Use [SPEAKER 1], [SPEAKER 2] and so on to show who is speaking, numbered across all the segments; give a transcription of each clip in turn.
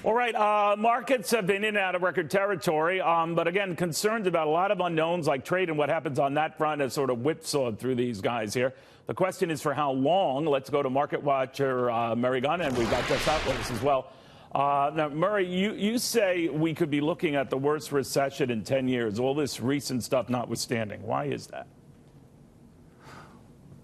[SPEAKER 1] All right, markets have been in and out of record territory, but again, concerns about a lot of unknowns like trade and what happens on that front has sort of whipsawed through these guys here. The question is for how long. Let's go to market watcher Murray Gunn, and we've got Jeff Saut with us as well. Now, Murray, you say we could be looking at the worst recession in 10 years, all this recent stuff notwithstanding. Why is that?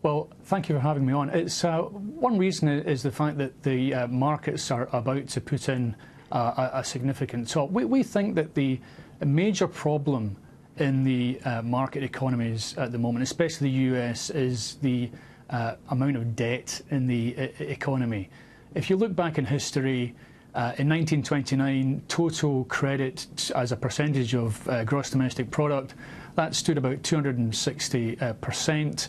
[SPEAKER 2] Well, thank you for having me on. It's one reason is the fact that the markets are about to put in a significant top. We think that the major problem in the market economies at the moment, especially the US, is the amount of debt in the economy. If you look back in history, in 1929, total credit as a percentage of gross domestic product, that stood about 260%.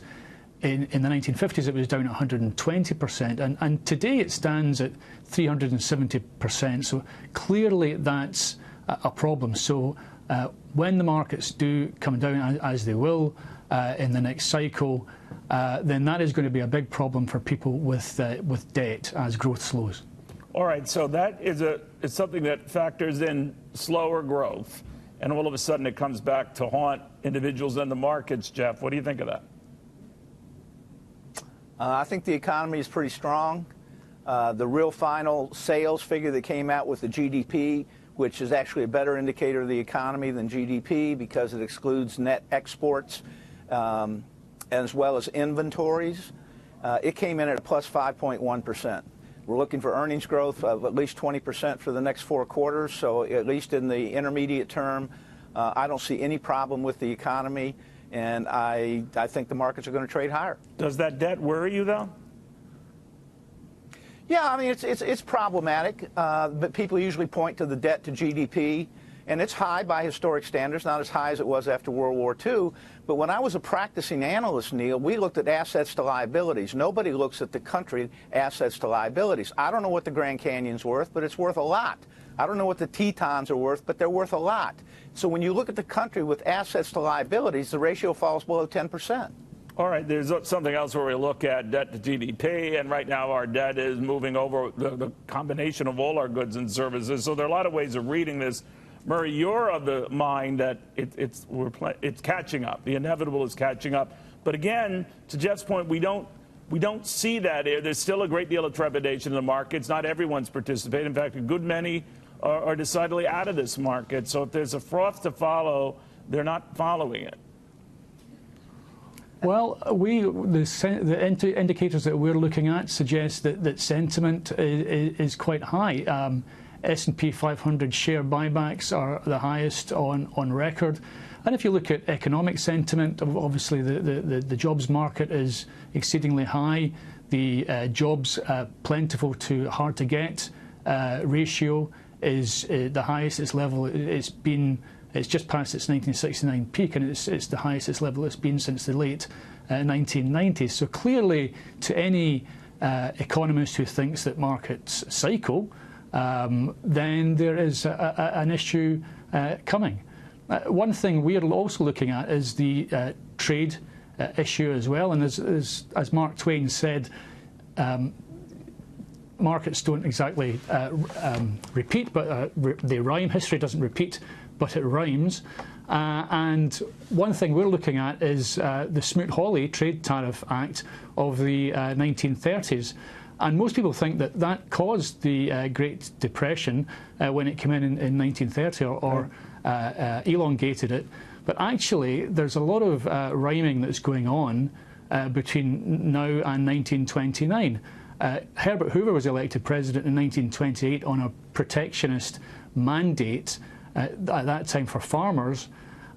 [SPEAKER 2] In the 1950s, it was down at 120%, and today it stands at 370%. So clearly that's a problem. So when the markets do come down, as they will in the next cycle, then that is going to be a big problem for people with debt as growth slows.
[SPEAKER 1] All right, so that is something that factors in slower growth, and all of a sudden it comes back to haunt individuals in the markets. Jeff, what do you think of that?
[SPEAKER 3] I think the economy is pretty strong. The real final sales figure that came out with the GDP, which is actually a better indicator of the economy than GDP because it excludes net exports as well as inventories, it came in at a plus 5.1%. We're looking for earnings growth of at least 20% for the next 4 quarters. So at least in the intermediate term, I don't see any problem with the economy. And I think the markets are going to trade higher.
[SPEAKER 1] Does that debt worry you, though?
[SPEAKER 3] Yeah, I mean, it's problematic. But people usually point to the debt to GDP. And it's high by historic standards, not as high as it was after World War II. But when I was a practicing analyst, Neil, we looked at assets to liabilities. Nobody looks at the country assets to liabilities. I don't know what the Grand Canyon's worth, but it's worth a lot. I don't know what the Tetons are worth, but they're worth a lot. So when you look at the country with assets to liabilities, the ratio falls below 10%.
[SPEAKER 1] All right, there's something else where we look at debt to GDP, and right now our debt is moving over the combination of all our goods and services. So there are a lot of ways of reading this. Murray, you're of the mind that it's catching up. The inevitable is catching up. But again, to Jeff's point, we don't see that here. There's still a great deal of trepidation in the markets. Not everyone's participating. In fact, a good many are decidedly out of this market. So if there's a froth to follow, they're not following it.
[SPEAKER 2] Well, the indicators that we're looking at suggest that sentiment is quite high. S&P 500 share buybacks are the highest on record. And if you look at economic sentiment, obviously the jobs market is exceedingly high. The jobs plentiful to hard to get ratio is the highest its level it's been. It's just past its 1969 peak, and it's the highest its level it's been since the late 1990s. So clearly, to any economist who thinks that markets cycle, then there is an issue coming. One thing we are also looking at is the trade issue as well. And as Mark Twain said, markets don't exactly repeat, but they rhyme. History doesn't repeat, but it rhymes. And one thing we're looking at is the Smoot-Hawley Trade Tariff Act of the 1930s. And most people think that caused the Great Depression when it came in 1930 or elongated it. But actually, there's a lot of rhyming that's going on between now and 1929. Herbert Hoover was elected president in 1928 on a protectionist mandate at that time for farmers.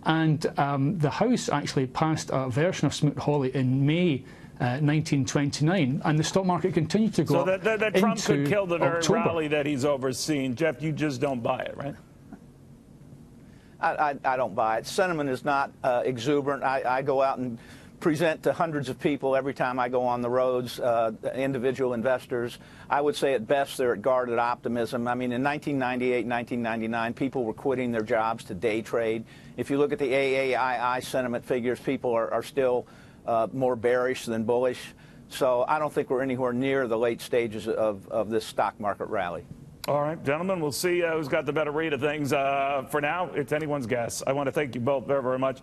[SPEAKER 2] And the House actually passed a version of Smoot-Hawley in May 1929, and the stock market continued to go up.
[SPEAKER 1] So that Trump could kill the very
[SPEAKER 2] October.
[SPEAKER 1] rally that he's overseen. Jeff, you just don't buy it, right?
[SPEAKER 3] I don't buy it. Sentiment is not exuberant. I go out and present to hundreds of people every time I go on the roads, individual investors. I would say at best they're at guarded optimism. I mean, in 1998, 1999, people were quitting their jobs to day trade. If you look at the AAII sentiment figures, people are still more bearish than bullish. So I don't think we're anywhere near the late stages of this stock market rally.
[SPEAKER 1] All right, gentlemen, we'll see who's got the better read of things. For now, it's anyone's guess. I want to thank you both very, very much.